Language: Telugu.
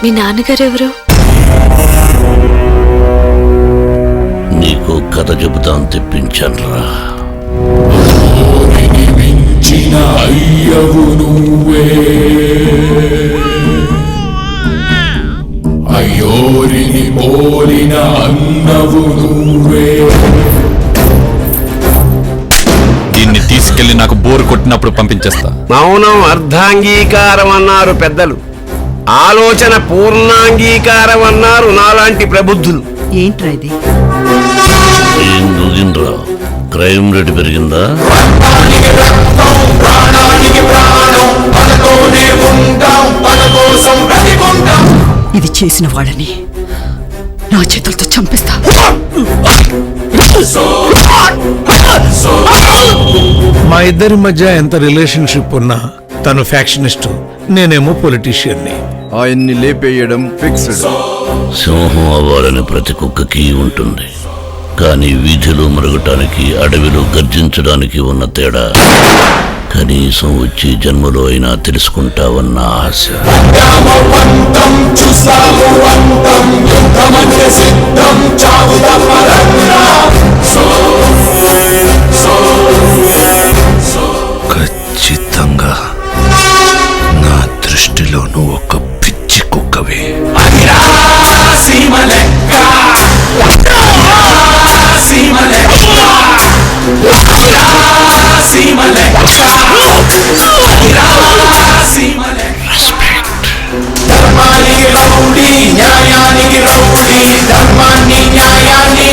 మీ నాన్నగారు ఎవరు? నీకు కథ చెబుతాను తెప్పించానురా. అయ్యవు నువ్వే, అయ్యోరిని పోలిన అన్నవు నువ్వే. దీన్ని తీసుకెళ్లి నాకు బోరు కొట్టినప్పుడు పంపించేస్తా. మౌనం అర్ధాంగీకారం అన్నారు పెద్దలు, ఆలోచన పూర్ణాంగీకారం అన్నారు నాలాంటి ప్రబుద్ధులు. ఏంట్రా ఇది? ఏం నువ్వురా, క్రైమ్ రేటు పెరిగిందా? ఇది చేసిన వాళ్ళని నా చేతులతో చంపిస్తా. మా ఇద్దరి మధ్య ఎంత రిలేషన్షిప్ ఉన్నా తను ఫ్యాక్షనిస్ట్, నేనేమో పొలిటీషియన్ని. ఆయన్ని లేపేయడం ఫిక్స్డ్. సింహం అవ్వాలని ప్రతి కుక్కకి ఉంటుంది, కానీ వీధిలో మరగటానికి అడవిలో గర్జించడానికి ఉన్న తేడా కనీసం వచ్చే జన్మలో అయినా తెలుసుకుంటావన్న ఆశ. ఖచ్చితంగా నా దృష్టిలో నువ్వు ఒక పిచ్చి కుక్కవే. ధర్మానికి రౌడీ, న్యాయానికి రౌడీ, ధర్మాన్ని న్యాయాన్ని